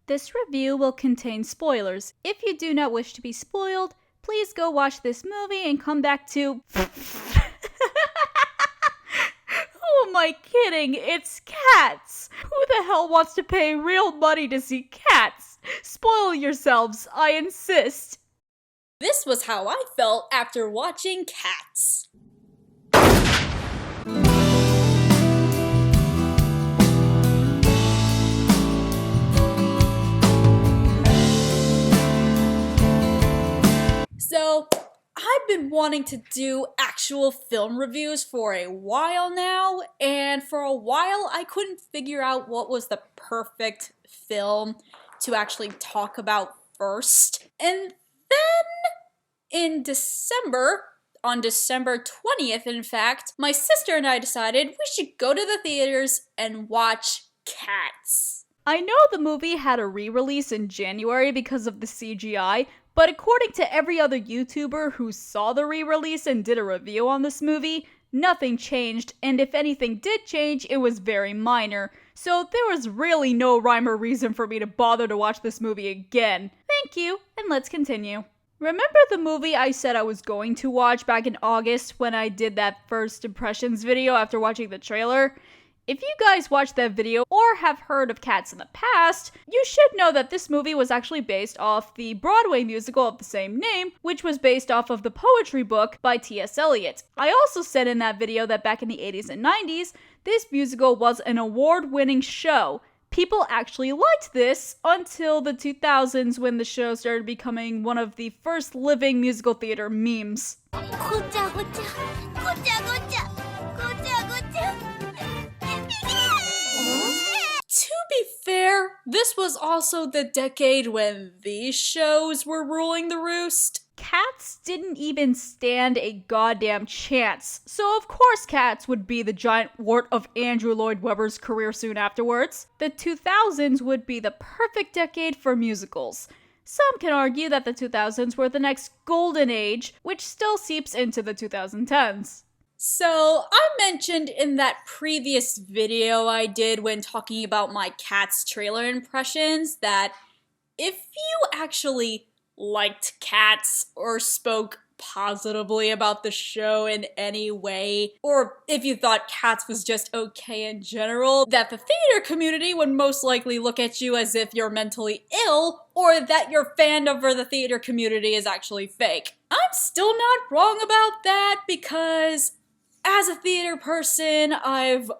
This review will contain spoilers. If you do not wish to be spoiled, please go watch this movie and come back to... Who am I kidding? It's cats! Who the hell wants to pay real money to see cats? Spoil yourselves, I insist. This was how I felt after watching Cats. So, I've been wanting to do actual film reviews for a while now, and for a while I couldn't figure out what was the perfect film to actually talk about first. And then, in December, on December 20th in fact, my sister and I decided we should go to the theaters and watch Cats. I know the movie had a re-release in January because of the CGI, but according to every other YouTuber who saw the re-release and did a review on this movie, nothing changed, and if anything did change, it was very minor. So there was really no rhyme or reason for me to bother to watch this movie again. Thank you, and let's continue. Remember the movie I said I was going to watch back in August when I did that first impressions video after watching the trailer? If you guys watched that video or have heard of Cats in the past, you should know that this movie was actually based off the Broadway musical of the same name, which was based off of the poetry book by T.S. Eliot. I also said in that video that back in the 80s and 90s, this musical was an award-winning show. People actually liked this until the 2000s when the show started becoming one of the first living musical theater memes. To be fair, this was also the decade when these shows were ruling the roost. Cats didn't even stand a goddamn chance, so of course Cats would be the giant wart of Andrew Lloyd Webber's career soon afterwards. The 2000s would be the perfect decade for musicals. Some can argue that the 2000s were the next golden age, which still seeps into the 2010s. So, I mentioned in that previous video I did when talking about my Cats trailer impressions that if you actually liked Cats or spoke positively about the show in any way, or if you thought Cats was just okay in general, that the theater community would most likely look at you as if you're mentally ill, or that your fandom for the theater community is actually fake. I'm still not wrong about that because as a theater person, I've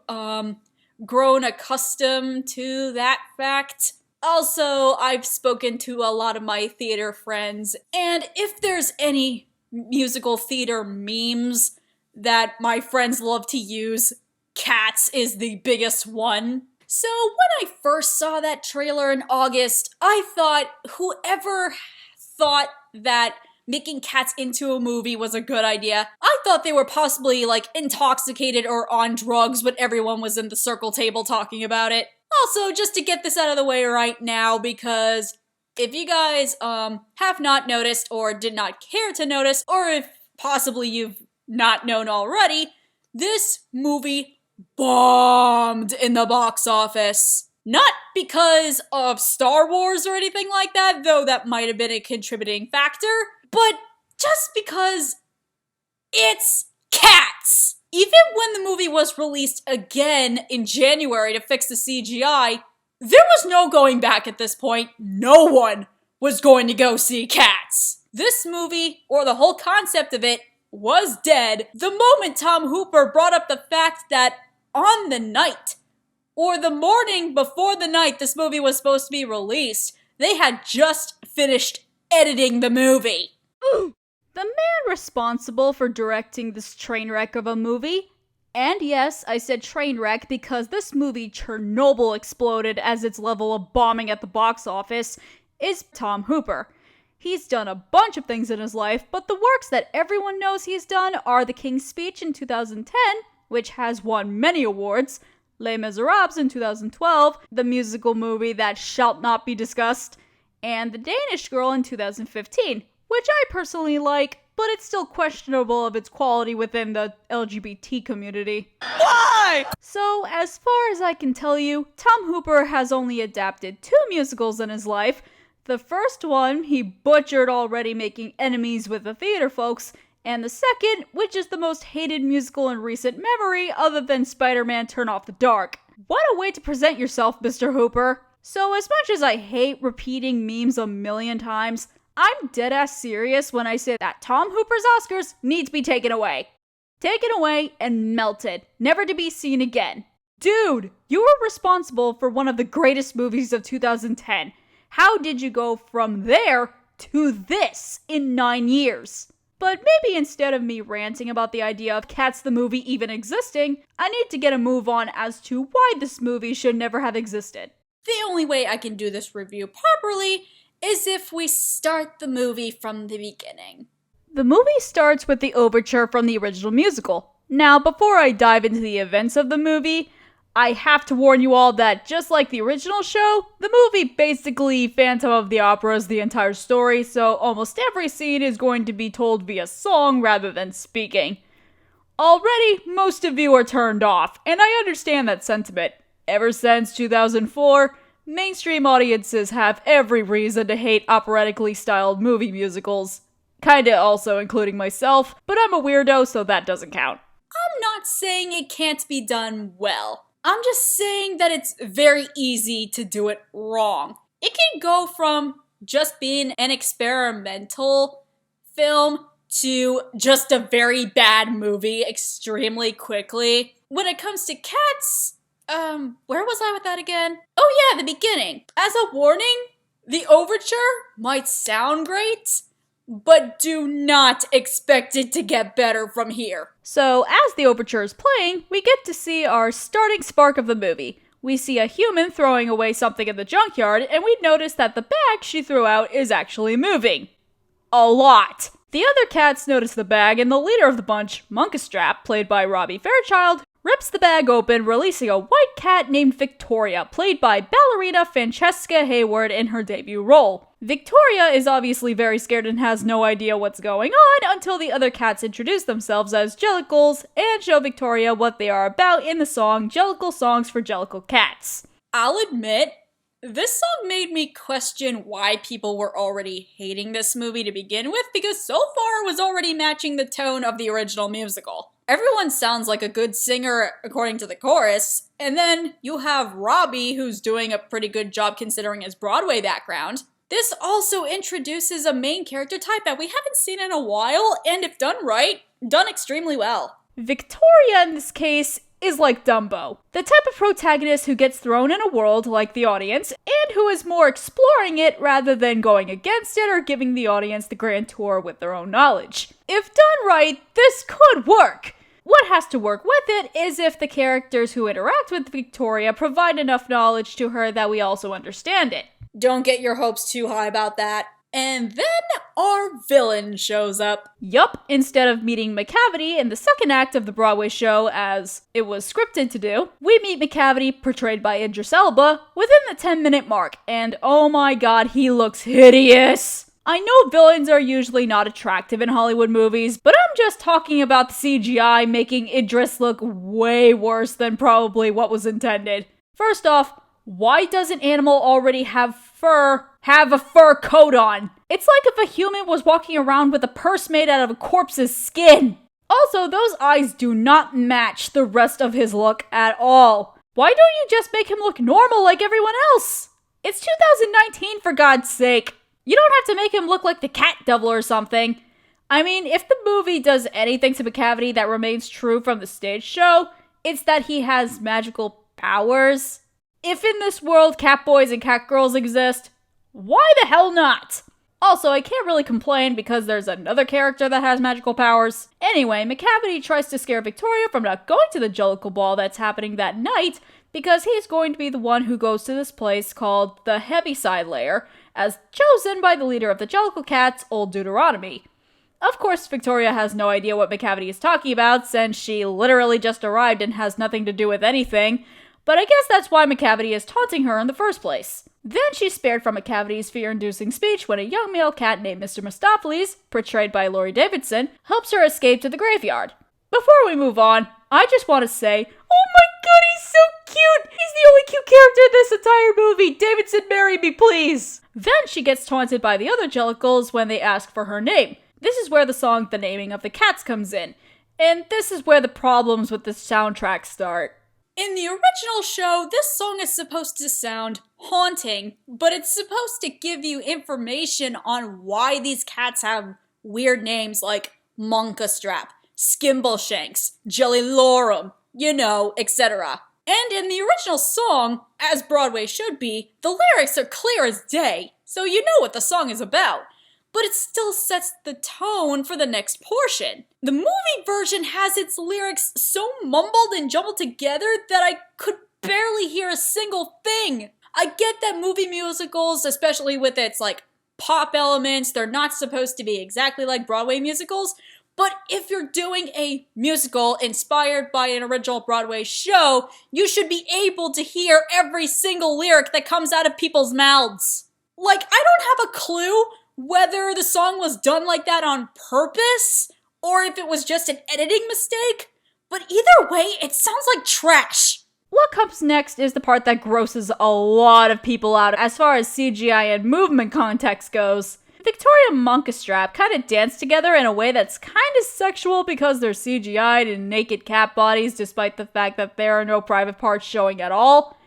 grown accustomed to that fact. Also, I've spoken to a lot of my theater friends, and if there's any musical theater memes that my friends love to use, Cats is the biggest one. So when I first saw that trailer in August, I thought whoever thought that making Cats into a movie was a good idea, I thought they were possibly like intoxicated or on drugs when everyone was in the circle table talking about it. Also, just to get this out of the way right now, because if you guys have not noticed or did not care to notice, or if possibly you've not known already, this movie bombed in the box office. Not because of Star Wars or anything like that, though that might have been a contributing factor, but just because it's Cats! Even when the movie was released again in January to fix the CGI, there was no going back at this point. No one was going to go see Cats. This movie, or the whole concept of it, was dead the moment Tom Hooper brought up the fact that on the night, or the morning before the night this movie was supposed to be released, they had just finished editing the movie. The man responsible for directing this train wreck of a movie, and yes, I said train wreck because this movie Chernobyl exploded as its level of bombing at the box office, is Tom Hooper. He's done a bunch of things in his life, but the works that everyone knows he's done are The King's Speech in 2010, which has won many awards, Les Miserables in 2012, the musical movie that shall not be discussed, and The Danish Girl in 2015, which I personally like, but it's still questionable of its quality within the LGBT community. Why? So, as far as I can tell you, Tom Hooper has only adapted 2 musicals in his life. The first one, he butchered already, making enemies with the theater folks, and the second, which is the most hated musical in recent memory other than Spider-Man Turn Off the Dark. What a way to present yourself, Mr. Hooper. So as much as I hate repeating memes a million times, I'm deadass serious when I say that Tom Hooper's Oscars need to be taken away. Taken away and melted, never to be seen again. Dude, you were responsible for one of the greatest movies of 2010. How did you go from there to this in 9 years? But maybe instead of me ranting about the idea of Cats the movie even existing, I need to get a move on as to why this movie should never have existed. The only way I can do this review properly is if we start the movie from the beginning. The movie starts with the overture from the original musical. Now, before I dive into the events of the movie, I have to warn you all that just like the original show, the movie basically Phantom of the Opera is the entire story, so almost every scene is going to be told via song rather than speaking. Already, most of you are turned off, and I understand that sentiment. Ever since 2004, mainstream audiences have every reason to hate operatically styled movie musicals. Kinda also including myself, but I'm a weirdo, so that doesn't count. I'm not saying it can't be done well. I'm just saying that it's very easy to do it wrong. It can go from just being an experimental film to just a very bad movie extremely quickly. When it comes to Cats, where was I with that again? Oh yeah, the beginning. As a warning, the overture might sound great, but do not expect it to get better from here. So, as the overture is playing, we get to see our starting spark of the movie. We see a human throwing away something in the junkyard, and we notice that the bag she threw out is actually moving. A lot. The other cats notice the bag, and the leader of the bunch, Monkastrap, played by Robbie Fairchild, rips the bag open, releasing a white cat named Victoria, played by ballerina Francesca Hayward in her debut role. Victoria is obviously very scared and has no idea what's going on until the other cats introduce themselves as Jellicles and show Victoria what they are about in the song Jellicle Songs for Jellicle Cats. I'll admit, this song made me question why people were already hating this movie to begin with, because so far it was already matching the tone of the original musical. Everyone sounds like a good singer according to the chorus, and then you have Robbie, who's doing a pretty good job considering his Broadway background. This also introduces a main character type that we haven't seen in a while, and if done right, done extremely well. Victoria, in this case, is like Dumbo, the type of protagonist who gets thrown in a world like the audience, and who is more exploring it rather than going against it or giving the audience the grand tour with their own knowledge. If done right, this could work. What has to work with it is if the characters who interact with Victoria provide enough knowledge to her that we also understand it. Don't get your hopes too high about that. And then our villain shows up. Yup, instead of meeting Macavity in the second act of the Broadway show as it was scripted to do, we meet Macavity, portrayed by Idris Elba, within the 10-minute mark, and oh my god, he looks hideous! I know villains are usually not attractive in Hollywood movies, but I'm just talking about the CGI making Idris look way worse than probably what was intended. First off, why does an animal already have a fur coat on? It's like if a human was walking around with a purse made out of a corpse's skin. Also, those eyes do not match the rest of his look at all. Why don't you just make him look normal like everyone else? It's 2019, for God's sake. You don't have to make him look like the cat devil or something. I mean, if the movie does anything to Macavity that remains true from the stage show, it's that he has magical powers. If in this world cat boys and cat girls exist, why the hell not? Also, I can't really complain because there's another character that has magical powers. Anyway, Macavity tries to scare Victoria from not going to the Jellicle Ball that's happening that night because he's going to be the one who goes to this place called the Heaviside Lair, as chosen by the leader of the Jellicle Cats, Old Deuteronomy. Of course, Victoria has no idea what Macavity is talking about since she literally just arrived and has nothing to do with anything, but I guess that's why Macavity is taunting her in the first place. Then she's spared from Macavity's fear-inducing speech when a young male cat named Mr. Mistopheles, portrayed by Laurie Davidson, helps her escape to the graveyard. Before we move on, I just want to say, oh my god, he's so cute! He's the only cute character in this entire movie! Davidson, marry me, please! Then she gets taunted by the other Jellicles when they ask for her name. This is where the song The Naming of the Cats comes in. And this is where the problems with the soundtrack start. In the original show, this song is supposed to sound haunting, but it's supposed to give you information on why these cats have weird names like Monkastrap, Skimble Shanks, Jellylorum, etc. And in the original song, as Broadway should be, the lyrics are clear as day, so you know what the song is about. But it still sets the tone for the next portion. The movie version has its lyrics so mumbled and jumbled together that I could barely hear a single thing. I get that movie musicals, especially with its pop elements, they're not supposed to be exactly like Broadway musicals, but if you're doing a musical inspired by an original Broadway show, you should be able to hear every single lyric that comes out of people's mouths. I don't have a clue whether the song was done like that on purpose, or if it was just an editing mistake, but either way, it sounds like trash. What comes next is the part that grosses a lot of people out as far as CGI and movement context goes. Victoria and Monkastrap kind of dance together in a way that's kind of sexual because they're CGI'd in naked cat bodies despite the fact that there are no private parts showing at all,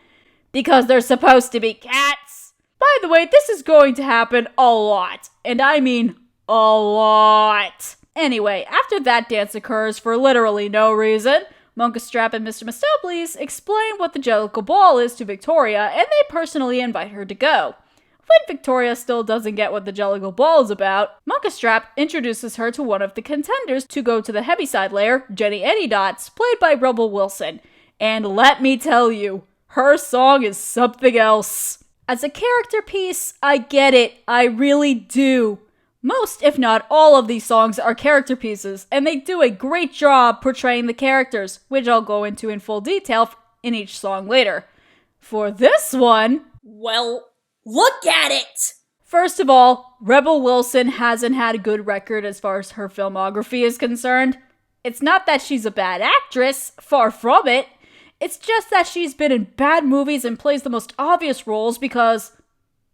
because they're supposed to be cats. By the way, this is going to happen a lot, and I mean a lot. Anyway, after that dance occurs for literally no reason, Monkastrap and Mr. Mistopheles explain what the Jellicle Ball is to Victoria, and they personally invite her to go. When Victoria still doesn't get what the Jellicle Ball is about, Monkastrap introduces her to one of the contenders to go to the Heaviside lair, Jenny Anydots, played by Rebel Wilson. And let me tell you, her song is something else. As a character piece, I get it, I really do. Most, if not all, of these songs are character pieces, and they do a great job portraying the characters, which I'll go into in full detail in each song later. For this one, well, look at it! First of all, Rebel Wilson hasn't had a good record as far as her filmography is concerned. It's not that she's a bad actress, far from it. It's just that she's been in bad movies and plays the most obvious roles because,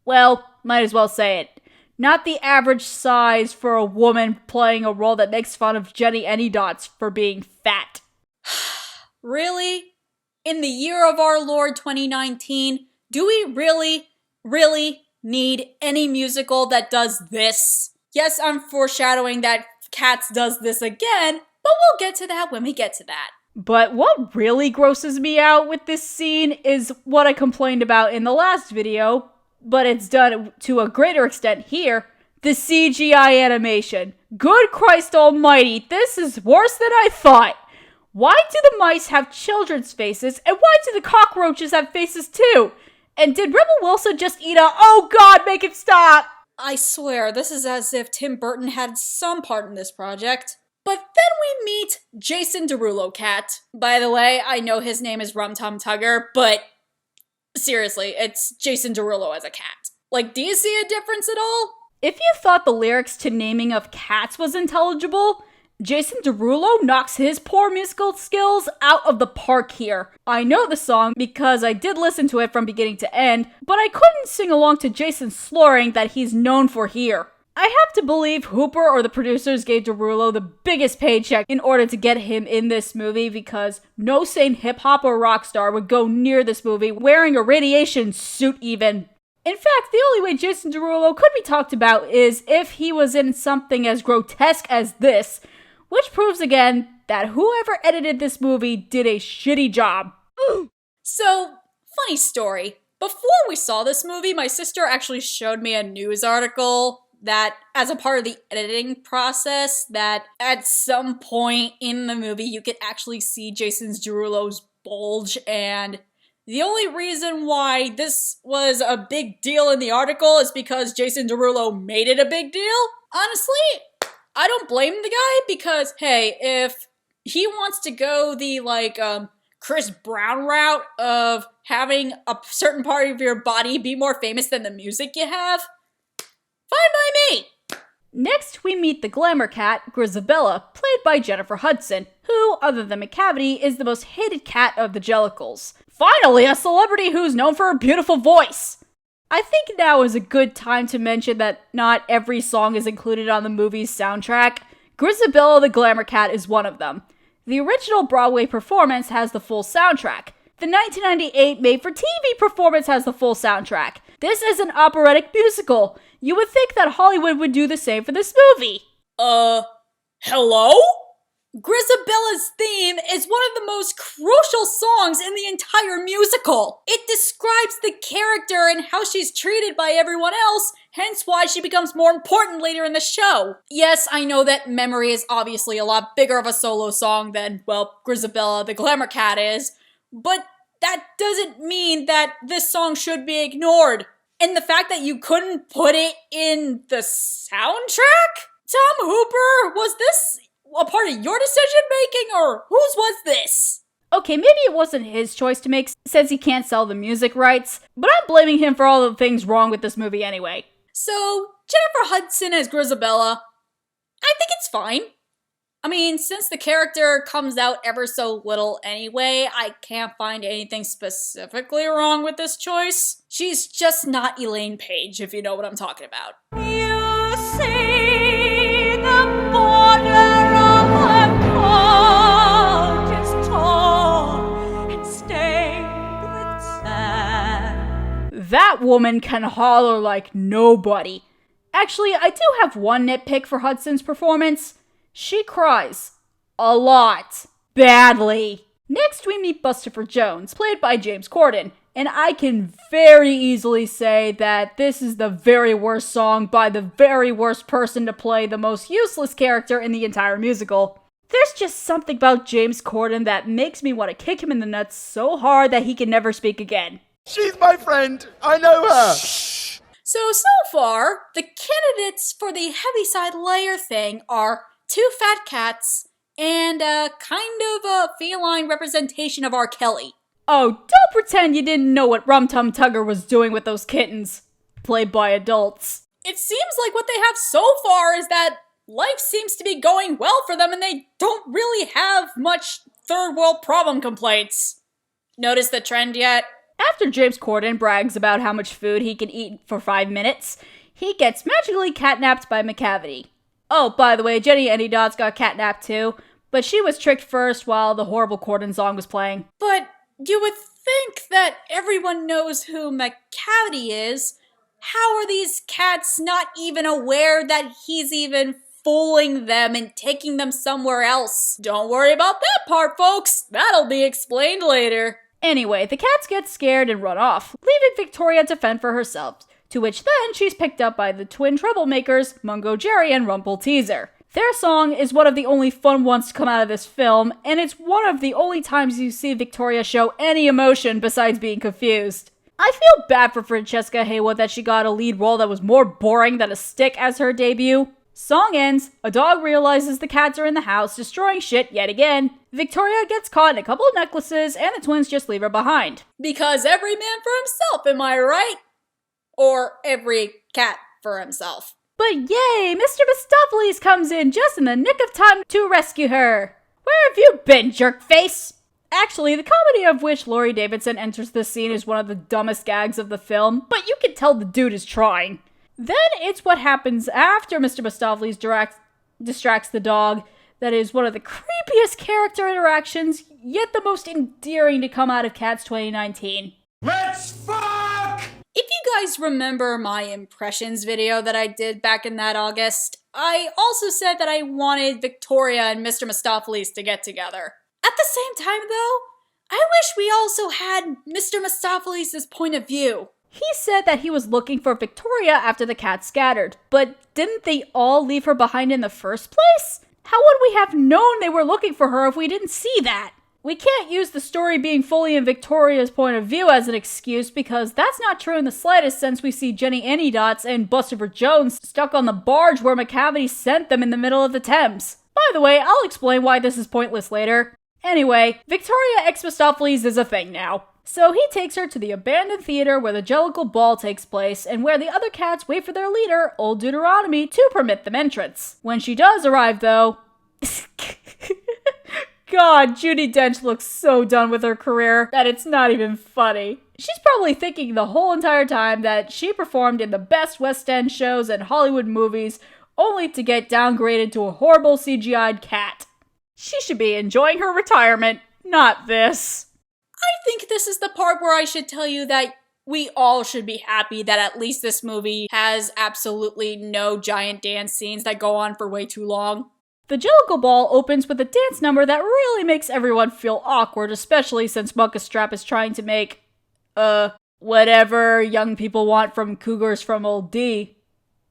well, might as well say it, not the average size for a woman playing a role that makes fun of Jenny Anydots for being fat. Really? In the year of our Lord 2019, do we really need any musical that does this? Yes, I'm foreshadowing that Cats does this again, but we'll get to that when we get to that. But what really grosses me out with this scene is what I complained about in the last video, but it's done to a greater extent here, the CGI animation. Good Christ almighty, this is worse than I thought. Why do the mice have children's faces, and why do the cockroaches have faces too? And did Rebel Wilson just eat oh god, make it stop! I swear, this is as if Tim Burton had some part in this project. But then we meet Jason Derulo Cat. By the way, I know his name is Rum Tum Tugger, but seriously, it's Jason Derulo as a cat. Do you see a difference at all? If you thought the lyrics to Naming of Cats was intelligible, Jason Derulo knocks his poor musical skills out of the park here. I know the song because I did listen to it from beginning to end, but I couldn't sing along to Jason's slurring that he's known for here. I have to believe Hooper or the producers gave Derulo the biggest paycheck in order to get him in this movie because no sane hip-hop or rock star would go near this movie wearing a radiation suit even. In fact, the only way Jason Derulo could be talked about is if he was in something as grotesque as this, which proves again that whoever edited this movie did a shitty job. So, funny story. Before we saw this movie, my sister actually showed me a news article that as a part of the editing process, that at some point in the movie you could actually see Jason Derulo's bulge, and the only reason why this was a big deal in the article is because Jason Derulo made it a big deal. Honestly, I don't blame the guy because, hey, if he wants to go the, Chris Brown route of having a certain part of your body be more famous than the music you have, fine by me. Next, we meet the glamour cat, Grisabella, played by Jennifer Hudson, who, other than Macavity, is the most hated cat of the Jellicles. Finally, a celebrity who's known for her beautiful voice! I think now is a good time to mention that not every song is included on the movie's soundtrack. Grisabella the Glamour Cat is one of them. The original Broadway performance has the full soundtrack. The 1998 made-for-TV performance has the full soundtrack. This is an operatic musical. You would think that Hollywood would do the same for this movie. Hello? Grisabella's theme is one of the most crucial songs in the entire musical. It describes the character and how she's treated by everyone else, hence why she becomes more important later in the show. Yes, I know that Memory is obviously a lot bigger of a solo song than, well, Grisabella the Glamour Cat is, but that doesn't mean that this song should be ignored. And the fact that you couldn't put it in the soundtrack? Tom Hooper, was this a part of your decision making, or whose was this? Okay, maybe it wasn't his choice to make since he can't sell the music rights, but I'm blaming him for all the things wrong with this movie anyway. So, Jennifer Hudson as Grisabella, I think it's fine. I mean, since the character comes out ever so little anyway, I can't find anything specifically wrong with this choice. She's just not Elaine Page, if you know what I'm talking about. You see the border of her coat is torn and stained with sand. That woman can holler like nobody. Actually, I do have one nitpick for Hudson's performance. She cries. A lot. Badly. Next, we meet Bustopher Jones, played by James Corden, and I can very easily say that this is the very worst song by the very worst person to play the most useless character in the entire musical. There's just something about James Corden that makes me want to kick him in the nuts so hard that he can never speak again. She's my friend. I know her. So far, the candidates for the Heaviside Layer thing are 2 fat cats and a kind of a feline representation of R. Kelly. Oh, don't pretend you didn't know what Rum Tum Tugger was doing with those kittens. Played by adults. It seems like what they have so far is that life seems to be going well for them and they don't really have much third world problem complaints. Notice the trend yet? After James Corden brags about how much food he can eat for 5 minutes, he gets magically catnapped by Macavity. Oh, by the way, Jenny Anydots got catnapped too, but she was tricked first while the horrible Corden song was playing. But you would think that everyone knows who Macavity is. How are these cats not even aware that he's even fooling them and taking them somewhere else? Don't worry about that part, folks. That'll be explained later. Anyway, the cats get scared and run off, leaving Victoria to fend for herself, to which then she's picked up by the twin troublemakers, Mungo Jerry and Rumple Teaser. Their song is one of the only fun ones to come out of this film, and it's one of the only times you see Victoria show any emotion besides being confused. I feel bad for Francesca Haywood that she got a lead role that was more boring than a stick as her debut. Song ends, a dog realizes the cats are in the house, destroying shit yet again. Victoria gets caught in a couple of necklaces, and the twins just leave her behind. Because every man for himself, am I right? Or every cat for himself. But yay, Mr. Mistopheles comes in just in the nick of time to rescue her. Where have you been, jerkface? Actually, the comedy of which Laurie Davidson enters this scene is one of the dumbest gags of the film, but you can tell the dude is trying. Then it's what happens after Mr. Mistopheles distracts the dog that is one of the creepiest character interactions, yet the most endearing to come out of Cats 2019. Let's fuck! If you guys remember my impressions video that I did back in that August, I also said that I wanted Victoria and Mr. Mistopheles to get together. At the same time though, I wish we also had Mr. Mistopheles' point of view. He said that he was looking for Victoria after the cats scattered, but didn't they all leave her behind in the first place? How would we have known they were looking for her if we didn't see that? We can't use the story being fully in Victoria's point of view as an excuse because that's not true in the slightest since we see Jenny Anydots and Bustopher Jones stuck on the barge where Macavity sent them in the middle of the Thames. By the way, I'll explain why this is pointless later. Anyway, Victoria Exmistopheles is a thing now. So he takes her to the abandoned theater where the Jellicle Ball takes place and where the other cats wait for their leader, Old Deuteronomy, to permit them entrance. When she does arrive, though... God, Judi Dench looks so done with her career that it's not even funny. She's probably thinking the whole entire time that she performed in the best West End shows and Hollywood movies, only to get downgraded to a horrible CGI'd cat. She should be enjoying her retirement, not this. I think this is the part where I should tell you that we all should be happy that at least this movie has absolutely no giant dance scenes that go on for way too long. The Jellicle Ball opens with a dance number that really makes everyone feel awkward, especially since Muckastrap is trying to make, whatever young people want from Cougars from Old D.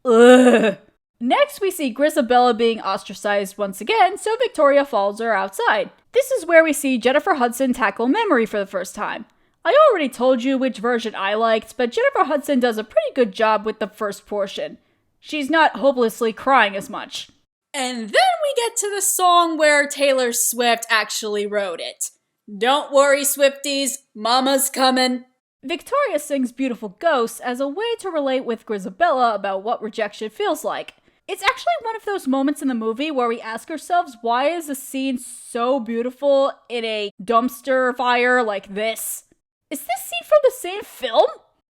Ugh. Next, we see Grisabella being ostracized once again, so Victoria follows her outside. This is where we see Jennifer Hudson tackle memory for the first time. I already told you which version I liked, but Jennifer Hudson does a pretty good job with the first portion. She's not hopelessly crying as much. And then we get to the song where Taylor Swift actually wrote it. Don't worry, Swifties, Mama's coming. Victoria sings Beautiful Ghosts as a way to relate with Grisabella about what rejection feels like. It's actually one of those moments in the movie where we ask ourselves, why is a scene so beautiful in a dumpster fire like this? Is this scene from the same film?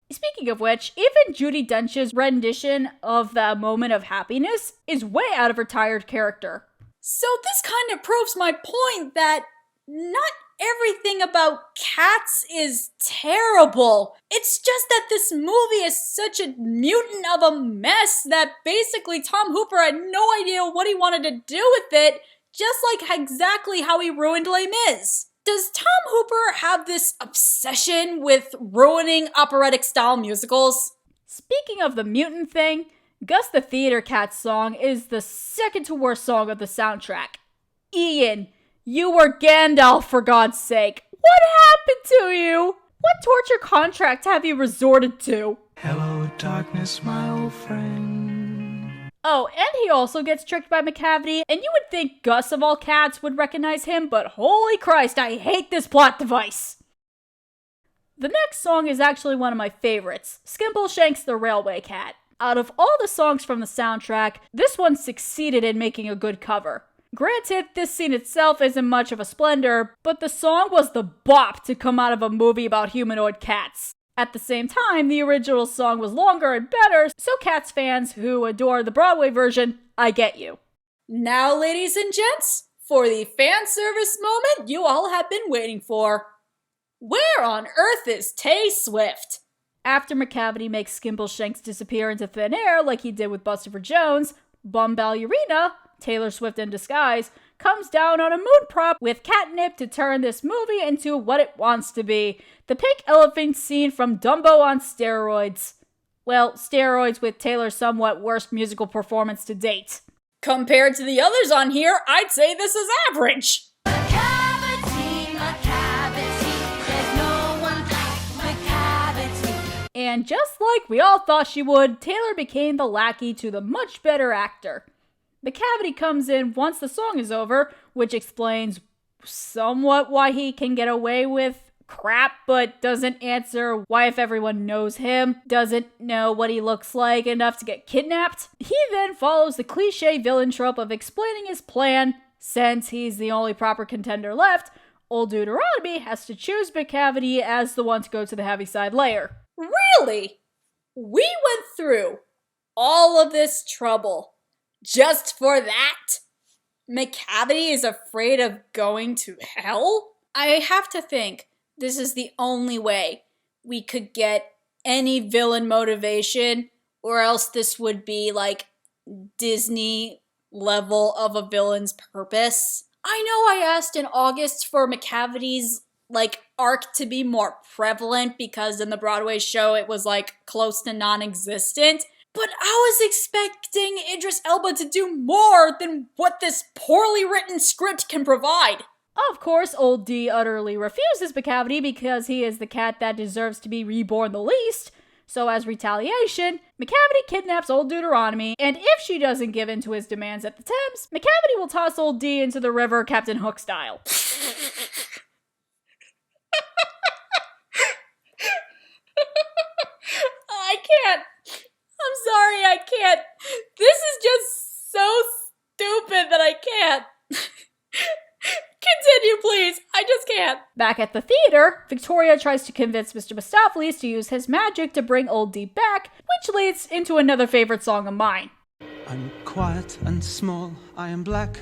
Speaking of which, even Judi Dench's rendition of the moment of happiness is way out of her tired character. So this kind of proves my point that not everything about cats is terrible. It's just that this movie is such a mutant of a mess that basically Tom Hooper had no idea what he wanted to do with it, just like exactly how he ruined Les Mis. Does Tom Hooper have this obsession with ruining operatic-style musicals? Speaking of the mutant thing, Gus the Theater Cat song is the second to worst song of the soundtrack. Ian, you were Gandalf, for God's sake. What happened to you? What torture contract have you resorted to? Hello, darkness, my old friend. Oh, and he also gets tricked by Macavity, and you would think Gus of all cats would recognize him, but holy Christ, I hate this plot device! The next song is actually one of my favorites, Skimble, Shanks the Railway Cat. Out of all the songs from the soundtrack, this one succeeded in making a good cover. Granted, this scene itself isn't much of a splendor, but the song was the bop to come out of a movie about humanoid cats. At the same time, the original song was longer and better, so Cats fans who adore the Broadway version, I get you. Now, ladies and gents, for the fan service moment you all have been waiting for. Where on earth is Tay Swift? After Macavity makes Skimble Shanks disappear into thin air like he did with Buster Jones, Bum Ballerina, Taylor Swift in disguise, comes down on a moon prop with catnip to turn this movie into what it wants to be. The pink elephant scene from Dumbo on steroids. Well, steroids with Taylor's somewhat worst musical performance to date. Compared to the others on here, I'd say this is average. Macavity, Macavity, there's no one like Macavity. And just like we all thought she would, Taylor became the lackey to the much better actor. Macavity comes in once the song is over, which explains somewhat why he can get away with crap, but doesn't answer why, if everyone knows him, doesn't know what he looks like enough to get kidnapped. He then follows the cliche villain trope of explaining his plan. Since he's the only proper contender left, Old Deuteronomy has to choose Macavity as the one to go to the Heaviside layer. Really? We went through all of this trouble just for that? Macavity is afraid of going to hell? I have to think this is the only way we could get any villain motivation, or else this would be like Disney level of a villain's purpose. I know I asked in August for Macavity's arc to be more prevalent because in the Broadway show it was close to non-existent, but I was expecting Idris Elba to do more than what this poorly written script can provide. Of course, Old D utterly refuses Macavity because he is the cat that deserves to be reborn the least. So as retaliation, Macavity kidnaps Old Deuteronomy, and if she doesn't give in to his demands at the Thames, Macavity will toss Old D into the river Captain Hook style. I can't. I'm sorry, I can't. This is just so stupid that I can't. Continue, please. I just can't. Back at the theater, Victoria tries to convince Mr. Mistopheles to use his magic to bring Old Deep back, which leads into another favorite song of mine. I'm quiet and small, I am black,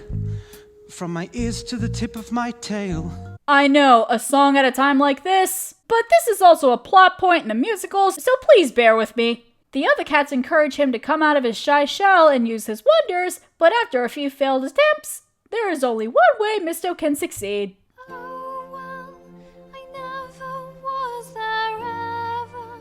from my ears to the tip of my tail. I know, a song at a time like this, but this is also a plot point in the musical, so please bear with me. The other cats encourage him to come out of his shy shell and use his wonders, but after a few failed attempts, there is only one way Misto can succeed. Oh, well, I never was there ever.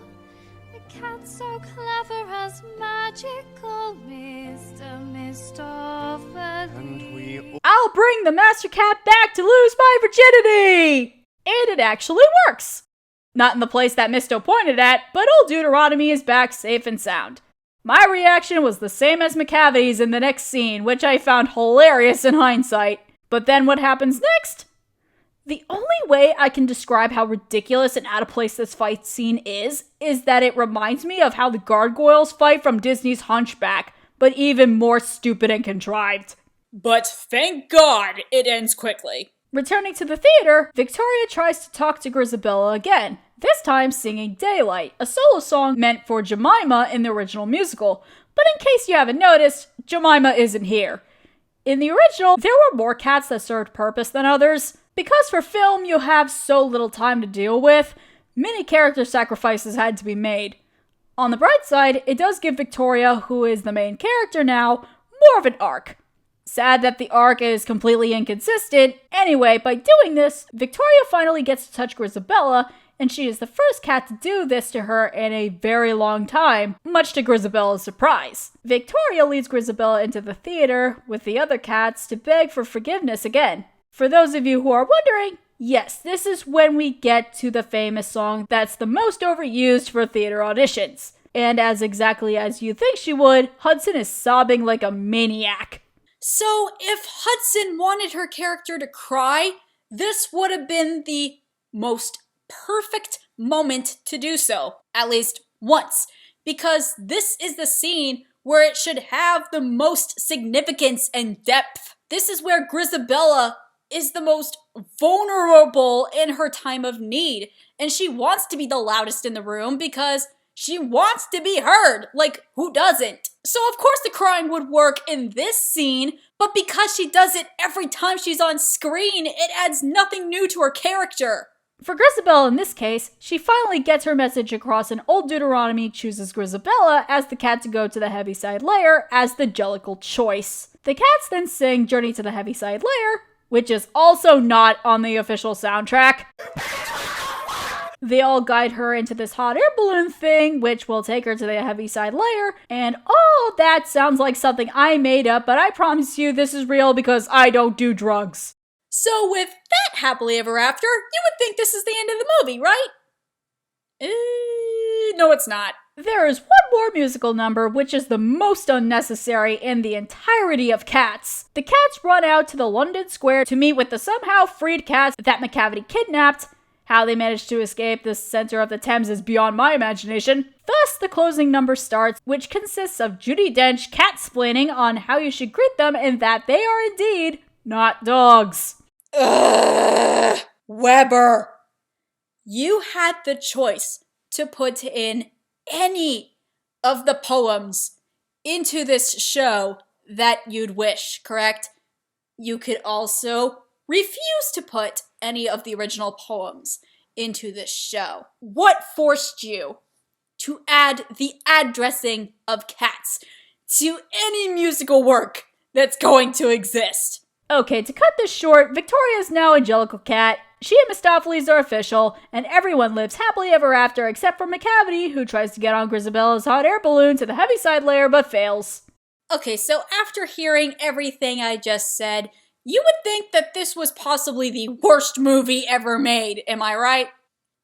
The cat's so clever as magical Mr. Mistopheles. And we I'll bring the Master Cat back to lose my virginity! And it actually works. Not in the place that Misto pointed at, but old Deuteronomy is back safe and sound. My reaction was the same as Macavity's in the next scene, which I found hilarious in hindsight. But then what happens next? The only way I can describe how ridiculous and out of place this fight scene is that it reminds me of how the gargoyles fight from Disney's Hunchback, but even more stupid and contrived. But thank God it ends quickly. Returning to the theater, Victoria tries to talk to Grisabella again, this time singing Daylight, a solo song meant for Jemima in the original musical. But in case you haven't noticed, Jemima isn't here. In the original, there were more cats that served purpose than others. Because for film you have so little time to deal with, many character sacrifices had to be made. On the bright side, it does give Victoria, who is the main character now, more of an arc. Sad that the arc is completely inconsistent. Anyway, by doing this, Victoria finally gets to touch Grisabella, and she is the first cat to do this to her in a very long time, much to Grisabella's surprise. Victoria leads Grisabella into the theater with the other cats to beg for forgiveness again. For those of you who are wondering, yes, this is when we get to the famous song that's the most overused for theater auditions. And exactly as you think she would, Hudson is sobbing like a maniac. So if Hudson wanted her character to cry, this would have been the most perfect moment to do so, at least once, because this is the scene where it should have the most significance and depth. This is where Grisabella is the most vulnerable in her time of need, and she wants to be the loudest in the room because she wants to be heard. Like, who doesn't? So of course the crying would work in this scene, but because she does it every time she's on screen, it adds nothing new to her character. For Grisabella in this case, she finally gets her message across and old Deuteronomy chooses Grisabella as the cat to go to the Heaviside Layer as the Jellicle choice. The cats then sing Journey to the Heaviside Layer, which is also not on the official soundtrack. They all guide her into this hot air balloon thing, which will take her to the Heaviside Layer, and all that sounds like something I made up, but I promise you this is real because I don't do drugs. So with that happily ever after, you would think this is the end of the movie, right? No, it's not. There is one more musical number which is the most unnecessary in the entirety of Cats. The cats run out to the London Square to meet with the somehow freed cats that Macavity kidnapped. How they managed to escape the center of the Thames is beyond my imagination. Thus, the closing number starts, which consists of Judi Dench cat-splaining on how you should greet them and that they are indeed not dogs. Ugh, Weber, you had the choice to put in any of the poems into this show that you'd wish, correct? You could also refuse to put any of the original poems into this show. What forced you to add the addressing of cats to any musical work that's going to exist? Okay, to cut this short, Victoria is now a Jellicle cat, she and Mistopheles are official, and everyone lives happily ever after except for Macavity, who tries to get on Grisabella's hot air balloon to the Heaviside Layer but fails. Okay, so after hearing everything I just said, you would think that this was possibly the worst movie ever made, am I right?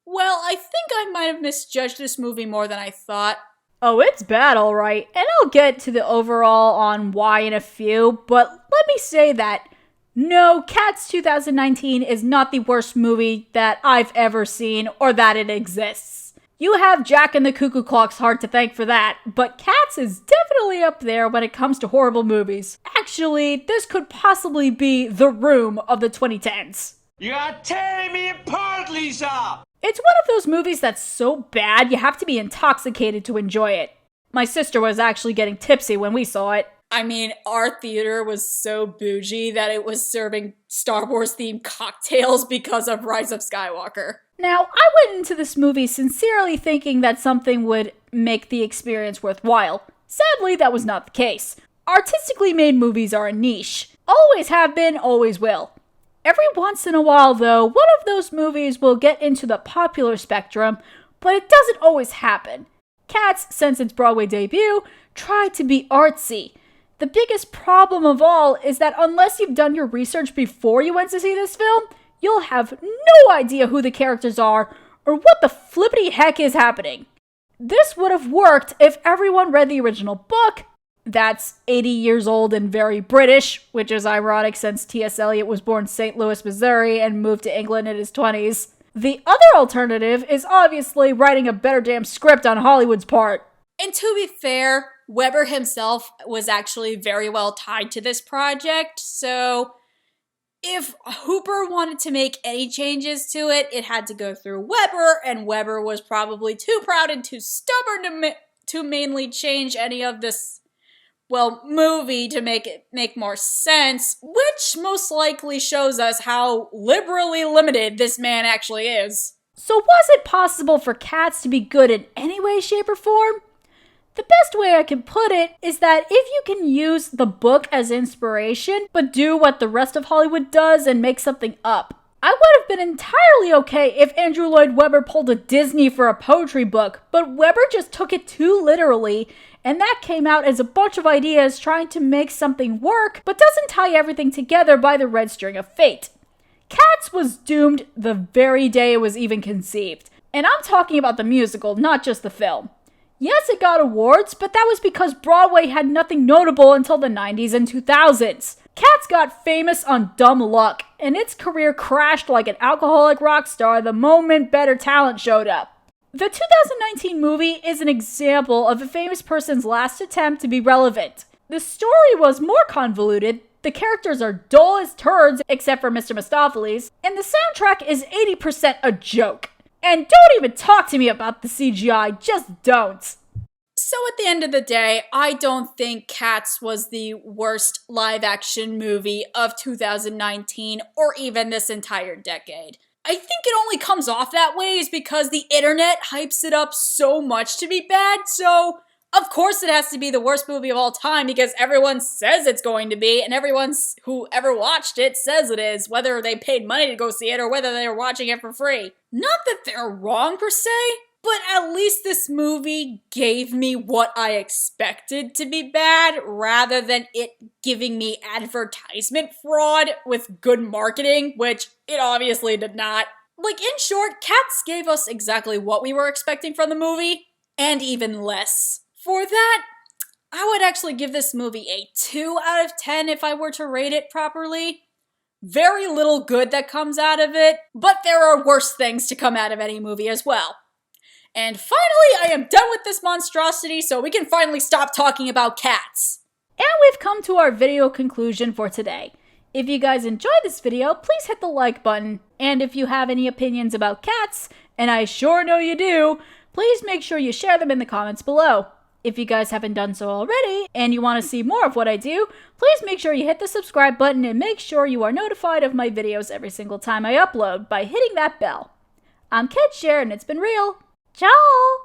Well, I think I might have misjudged this movie more than I thought. Oh, it's bad, alright, and I'll get to the overall on why in a few, but let me say that No, Cats 2019 is not the worst movie that I've ever seen or that it exists. You have Jack and the Cuckoo Clock's heart to thank for that, but Cats is definitely up there when it comes to horrible movies. Actually, this could possibly be The Room of the 2010s. You are tearing me apart, Lisa! It's one of those movies that's so bad you have to be intoxicated to enjoy it. My sister was actually getting tipsy when we saw it. I mean, our theater was so bougie that it was serving Star Wars-themed cocktails because of Rise of Skywalker. Now, I went into this movie sincerely thinking that something would make the experience worthwhile. Sadly, that was not the case. Artistically made movies are a niche. Always have been, always will. Every once in a while, though, one of those movies will get into the popular spectrum, but it doesn't always happen. Cats, since its Broadway debut, tried to be artsy. The biggest problem of all is that unless you've done your research before you went to see this film, you'll have no idea who the characters are or what the flippity heck is happening. This would have worked if everyone read the original book. That's 80 years old and very British, which is ironic since T.S. Eliot was born in St. Louis, Missouri and moved to England in his 20s. The other alternative is obviously writing a better damn script on Hollywood's part. And to be fair, Weber himself was actually very well tied to this project, so if Hooper wanted to make any changes to it, it had to go through Weber, and Weber was probably too proud and too stubborn to mainly change any of this, movie to make it make more sense, which most likely shows us how liberally limited this man actually is. So was it possible for Cats to be good in any way, shape, or form? The best way I can put it is that if you can use the book as inspiration, but do what the rest of Hollywood does and make something up. I would have been entirely okay if Andrew Lloyd Webber pulled a Disney for a poetry book, but Webber just took it too literally, and that came out as a bunch of ideas trying to make something work, but doesn't tie everything together by the red string of fate. Cats was doomed the very day it was even conceived, and I'm talking about the musical, not just the film. Yes, it got awards, but that was because Broadway had nothing notable until the 90s and 2000s. Cats got famous on dumb luck, and its career crashed like an alcoholic rock star the moment better talent showed up. The 2019 movie is an example of a famous person's last attempt to be relevant. The story was more convoluted, the characters are dull as turds except for Mr. Mistopheles, and the soundtrack is 80% a joke. And don't even talk to me about the CGI, just don't. So at the end of the day, I don't think Cats was the worst live-action movie of 2019 or even this entire decade. I think it only comes off that way is because the internet hypes it up so much to be bad, so of course it has to be the worst movie of all time because everyone says it's going to be, and everyone who ever watched it says it is, whether they paid money to go see it or whether they were watching it for free. Not that they're wrong per se, but at least this movie gave me what I expected to be bad rather than it giving me advertisement fraud with good marketing, which it obviously did not. Like, in short, Cats gave us exactly what we were expecting from the movie, and even less. For that, I would actually give this movie a 2 out of 10 if I were to rate it properly. Very little good that comes out of it, but there are worse things to come out of any movie as well. And finally, I am done with this monstrosity, so we can finally stop talking about cats. And we've come to our video conclusion for today. If you guys enjoyed this video, please hit the like button. And if you have any opinions about cats, and I sure know you do, please make sure you share them in the comments below. If you guys haven't done so already, and you want to see more of what I do, please make sure you hit the subscribe button and make sure you are notified of my videos every single time I upload by hitting that bell. I'm Cait Cher, and it's been real. Ciao!